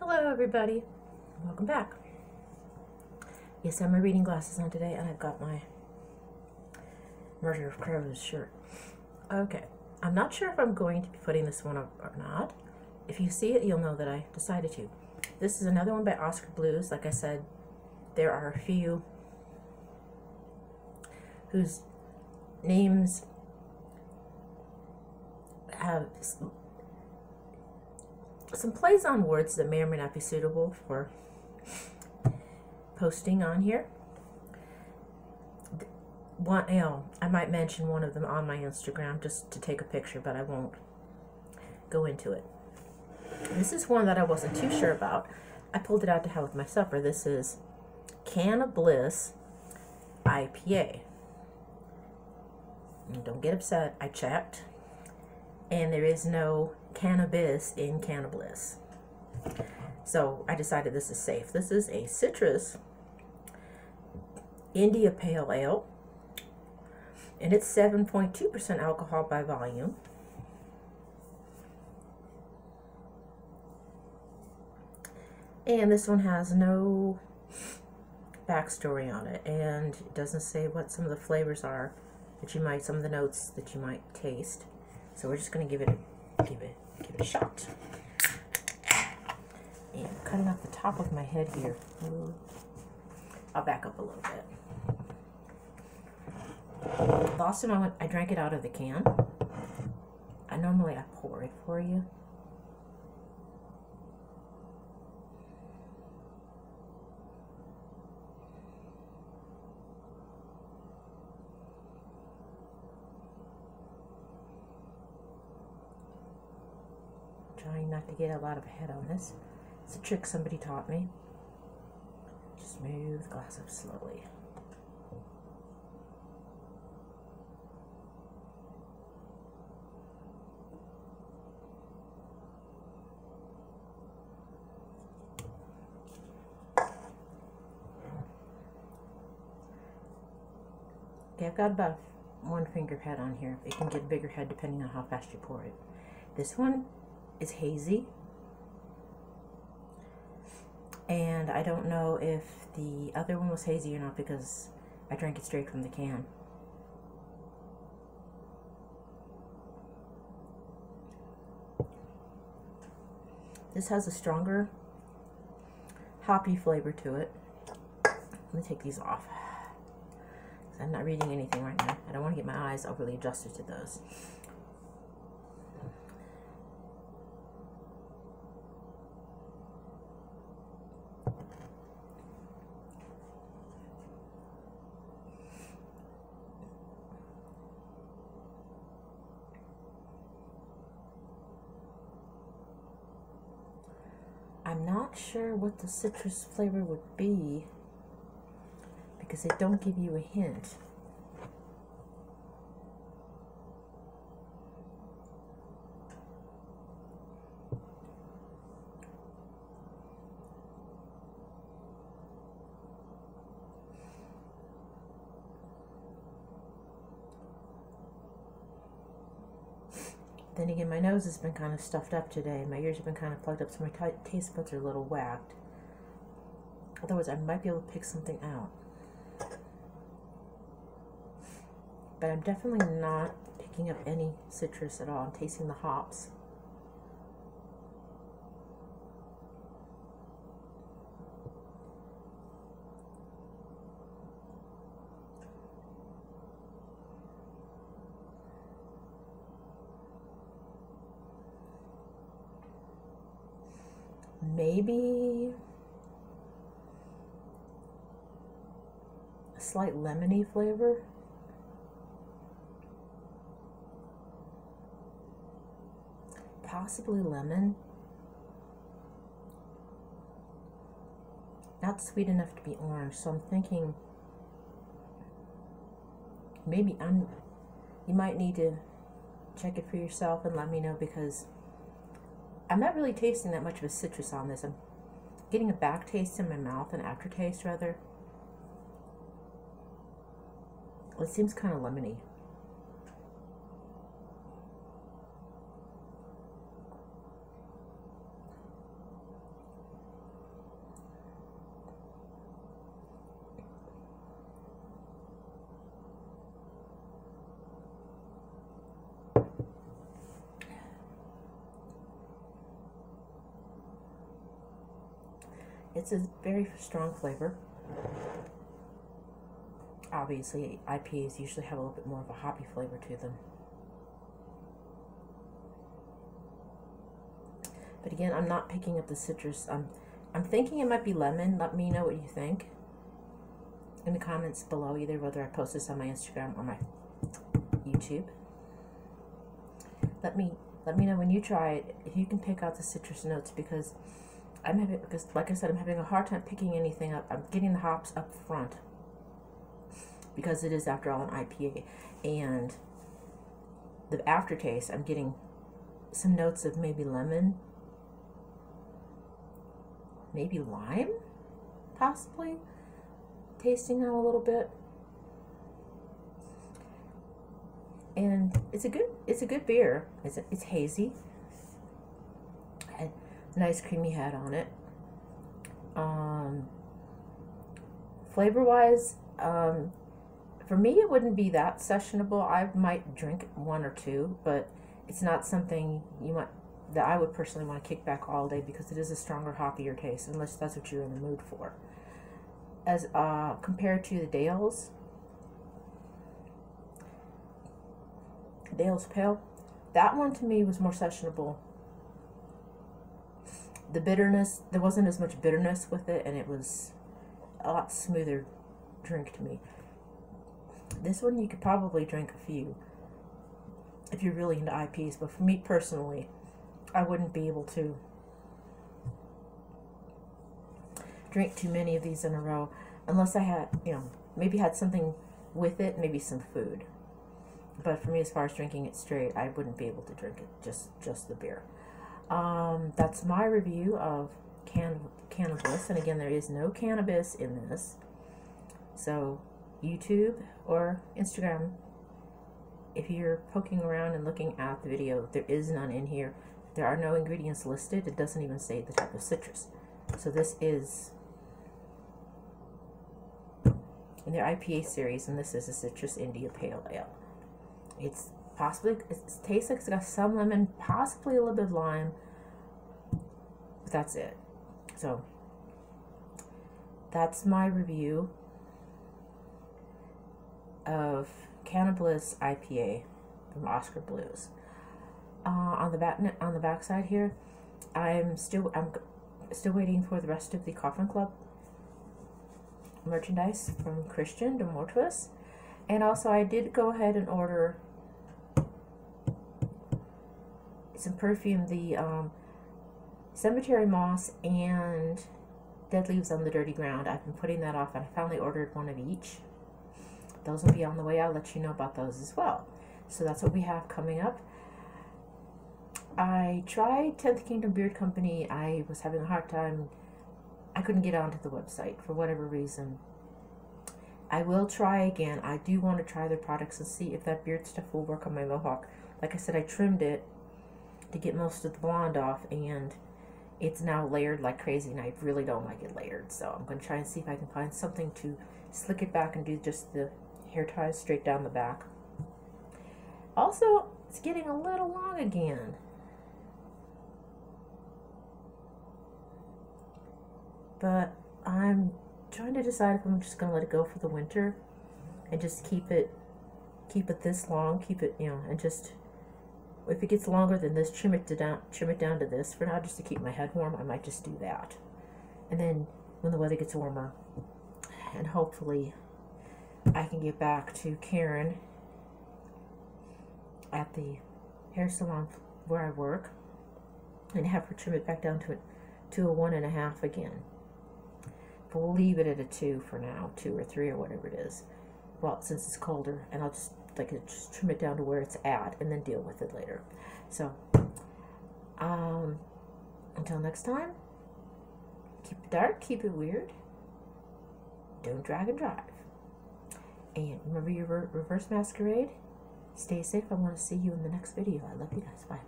Hello everybody, welcome back. Yes, I have my reading glasses on today and I've got my Murder of Crows shirt. Okay, I'm not sure if I'm going to be putting this one up or not. If you see it, you'll know that I decided to. This is another one by Oskar Blues. Like I said, there are a few whose names have some plays on words that may or may not be suitable for posting on here. I might mention one of them on my Instagram just to take a picture, but I won't go into it. This is one that I wasn't too sure about. I pulled it out to have with my supper. This is Can-O-Bliss IPA. And don't get upset, I checked, and there is no cannabis in Can-O-Bliss. So I decided this is safe. This is a citrus India Pale Ale, and it's 7.2% alcohol by volume. And this one has no backstory on it, and it doesn't say what some of the flavors are that you might, some of the notes that you might taste. So we're just going to give it a shot. And I'm cutting off the top of my head here. I'll back up a little bit. Last time I drank it out of the can. Normally I pour it for you. Trying not to get a lot of head on this. It's a trick somebody taught me. Just move the glass up slowly. Okay, I've got about one finger head on here. It can get a bigger head depending on how fast you pour it. This one is hazy, and I don't know if the other one was hazy or not because I drank it straight from the can. This has a stronger hoppy flavor to it. Let me take these off. I'm not reading anything right now. I don't want to get my eyes overly adjusted to those. I'm not sure what the citrus flavor would be because they don't give you a hint. Then again, my nose has been kind of stuffed up today. My ears have been kind of plugged up, so my taste buds are a little whacked. Otherwise, I might be able to pick something out. But I'm definitely not picking up any citrus at all. I'm tasting the hops. Maybe a slight lemony flavor. Possibly lemon. Not sweet enough to be orange, so I'm thinking maybe you might need to check it for yourself and let me know, because I'm not really tasting that much of a citrus on this. I'm getting a back taste in my mouth, an aftertaste rather. It seems kind of lemony. It's a very strong flavor. Obviously, IPAs usually have a little bit more of a hoppy flavor to them. But again, I'm not picking up the citrus. I'm thinking it might be lemon. Let me know what you think in the comments below, either whether I post this on my Instagram or my YouTube. Let me know when you try it if you can pick out the citrus notes, because like I said, I'm having a hard time picking anything up. I'm getting the hops up front because it is, after all, an IPA, and the aftertaste, I'm getting some notes of maybe lemon, maybe lime, possibly tasting out a little bit. And it's a good beer. It's hazy. Had a nice creamy head on it. Flavor wise, for me it wouldn't be that sessionable. I might drink one or two, but it's not something that I would personally want to kick back all day, because it is a stronger, hoppier taste, unless that's what you're in the mood for. As compared to the Dale's Pale, that one to me was more sessionable. The bitterness, there wasn't as much bitterness with it, and it was a lot smoother drink to me. This one you could probably drink a few if you're really into IPs, but for me personally, I wouldn't be able to drink too many of these in a row unless I had, maybe had something with it, maybe some food. But for me, as far as drinking it straight, I wouldn't be able to drink it, just the beer. That's my review of Can-O-Bliss. And again, there is no cannabis in this. So YouTube or Instagram, if you're poking around and looking at the video, there is none in here. There are no ingredients listed. It doesn't even say the type of citrus. So this is in their IPA series, and this is a Citrus India Pale Ale. It tastes like it's got some lemon, possibly a little bit of lime, but that's it. So that's my review of Can-O-Bliss IPA from Oskar Blues. On the back side here, I'm still waiting for the rest of the Coffin Club merchandise from Christian de Mortuis, and also I did go ahead and order some perfume, the Cemetery Moss and Dead Leaves on the Dirty Ground. I've been putting that off, and I finally ordered one of each. Those will be on the way. I'll let you know about those as well. So that's what we have coming up. I tried 10th Kingdom Beard Company. I was having a hard time. I couldn't get onto the website for whatever reason. I will try again. I do want to try their products and see if that beard stuff will work on my mohawk. Like I said, I trimmed it to get most of the blonde off, and it's now layered like crazy, and I really don't like it layered. So I'm going to try and see if I can find something to slick it back and do just the hair ties straight down the back. Also, it's getting a little long again. But I'm trying to decide if I'm just going to let it go for the winter and just keep it this long, and just, if it gets longer than this, trim it down to this. For now, just to keep my head warm, I might just do that. And then when the weather gets warmer, and hopefully I can get back to Karen at the hair salon where I work and have her trim it back down to a 1.5 again. But we'll leave it at a 2 for now, 2 or 3 or whatever it is. Well, since it's colder, and I'll just trim it down to where it's at and then deal with it later. So, until next time, keep it dark, keep it weird, don't drag and drive. And remember your reverse masquerade. Stay safe. I want to see you in the next video. I love you guys. Bye.